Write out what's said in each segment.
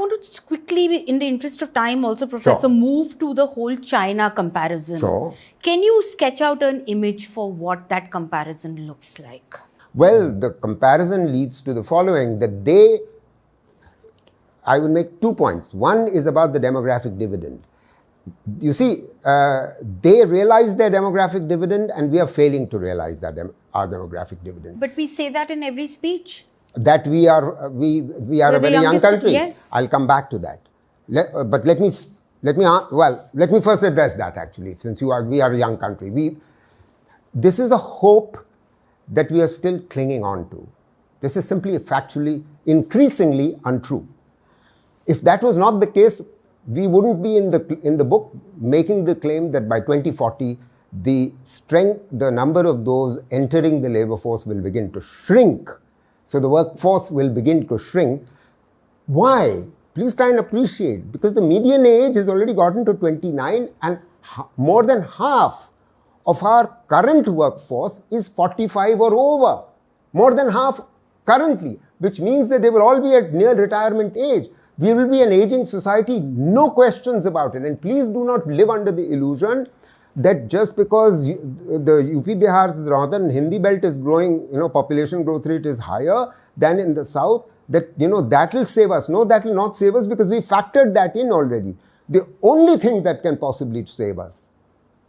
want to just quickly, in the interest of time also, Professor, move to the whole China comparison. Sure. Can you sketch out an image for what that comparison looks like? Well, the comparison leads to the following, that I will make 2 points. One is about the demographic dividend. You see, they realize their demographic dividend and we are failing to realize that our demographic dividend. But we say that in every speech. That we are a very young country. Yes. I'll come back to that. But let me first address that actually, since we are a young country. This is a hope that we are still clinging on to. This is simply factually, increasingly untrue. If that was not the case, we wouldn't be in the book making the claim that by 2040, the number of those entering the labor force will begin to shrink. So the workforce will begin to shrink. Why? Please try and appreciate. Because the median age has already gotten to 29 and more than half of our current workforce is 45 or over. More than half currently, which means that they will all be at near retirement age. We will be an aging society, no questions about it. And please do not live under the illusion that just because the UP Bihar's northern Hindi belt is growing, population growth rate is higher than in the south, that, that will save us. No, that will not save us because we factored that in already. The only thing that can possibly save us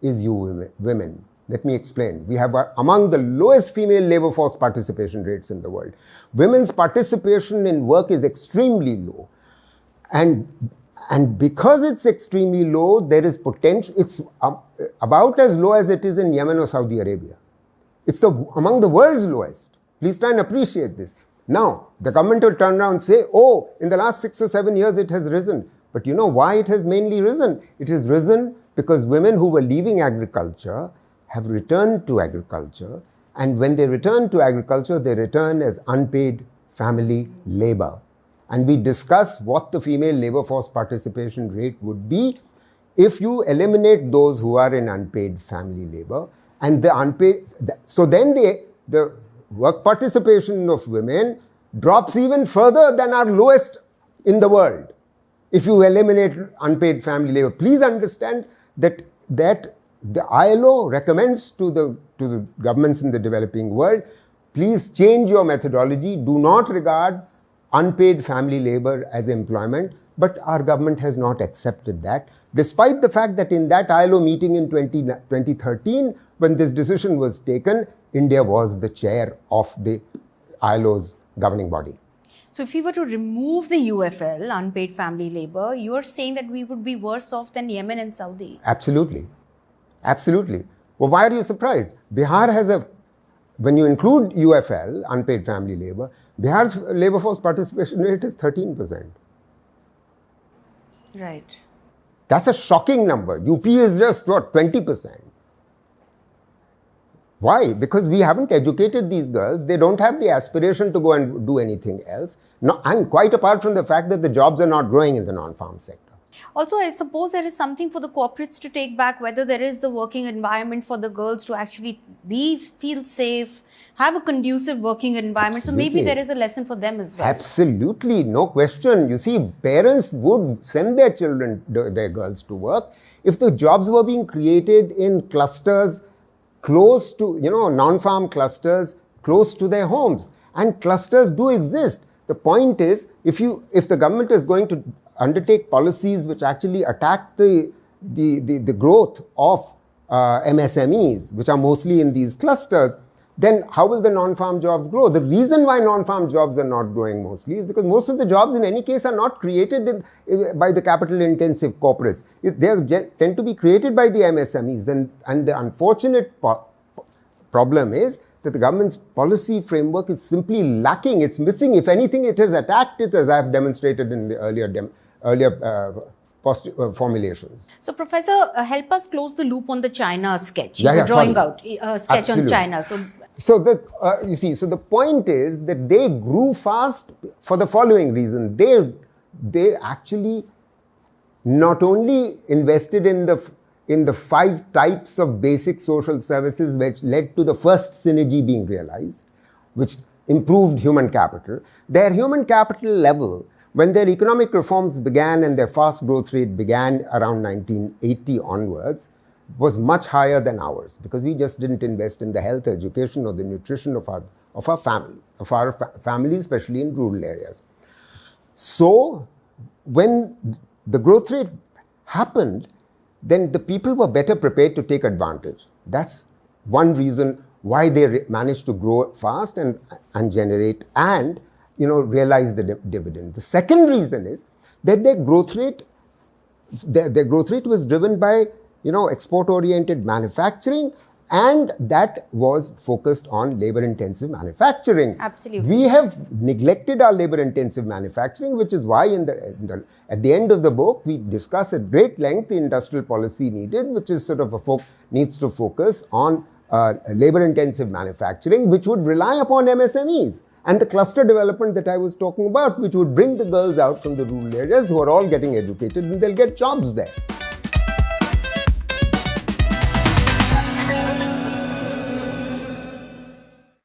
is you women. Let me explain. We have among the lowest female labor force participation rates in the world. Women's participation in work is extremely low. And because it's extremely low, there is potential. It's about as low as it is in Yemen or Saudi Arabia. It's among the world's lowest. Please try and appreciate this. Now, the government will turn around and say, oh, in the last 6 or 7 years, it has risen. But you know why it has mainly risen? It has risen because women who were leaving agriculture have returned to agriculture. And when they return to agriculture, they return as unpaid family labor. And we discuss what the female labor force participation rate would be if you eliminate those who are in unpaid family labor and the unpaid. So then the work participation of women drops even further than our lowest in the world. If you eliminate unpaid family labor, please understand that the ILO recommends to the governments in the developing world, please change your methodology. Do not regard unpaid family labor as employment, but our government has not accepted that, despite the fact that in that ILO meeting in 2013, when this decision was taken, India was the chair of the ILO's governing body. So if we were to remove the UFL, unpaid family labor, you are saying that we would be worse off than Yemen and Saudi? Absolutely. Absolutely. Well, why are you surprised? Bihar has when you include UFL, unpaid family labor, Bihar's labor force participation rate is 13%. Right. That's a shocking number. UP is just, 20%. Why? Because we haven't educated these girls. They don't have the aspiration to go and do anything else. No, and quite apart from the fact that the jobs are not growing in the non-farm sector. Also, I suppose there is something for the corporates to take back, whether there is the working environment for the girls to actually feel safe, have a conducive working environment. Absolutely. So maybe there is a lesson for them as well. Absolutely, no question. You see, parents would send their children, their girls to work if the jobs were being created in clusters close to, non-farm clusters close to their homes. And clusters do exist. The point is, if the government is going to undertake policies which actually attack the growth of MSMEs, which are mostly in these clusters, then how will the non-farm jobs grow? The reason why non-farm jobs are not growing mostly is because most of the jobs in any case are not created by the capital-intensive corporates. They tend to be created by the MSMEs. And the unfortunate problem is that the government's policy framework is simply lacking. It's missing. If anything, it has attacked it, as I have demonstrated in the earlier formulations. So, Professor, help us close the loop on the China sketch. You were drawing out a sketch on China. So the point is that they grew fast for the following reason. They actually not only invested in the 5 types of basic social services which led to the first synergy being realized, which improved human capital. Their human capital level when their economic reforms began and their fast growth rate began around 1980 onwards, was much higher than ours, because we just didn't invest in the health, education, or the nutrition of our families, especially in rural areas. So when the growth rate happened, then the people were better prepared to take advantage. That's one reason why they managed to grow fast and generate and realize the dividend. The second reason is that their growth rate was driven by export-oriented manufacturing, and that was focused on labor-intensive manufacturing. Absolutely. We have neglected our labor-intensive manufacturing, which is why at the end of the book, we discuss at great length the industrial policy needed, which is sort of needs to focus on labor-intensive manufacturing, which would rely upon MSMEs. And the cluster development that I was talking about, which would bring the girls out from the rural areas who are all getting educated, and they'll get jobs there.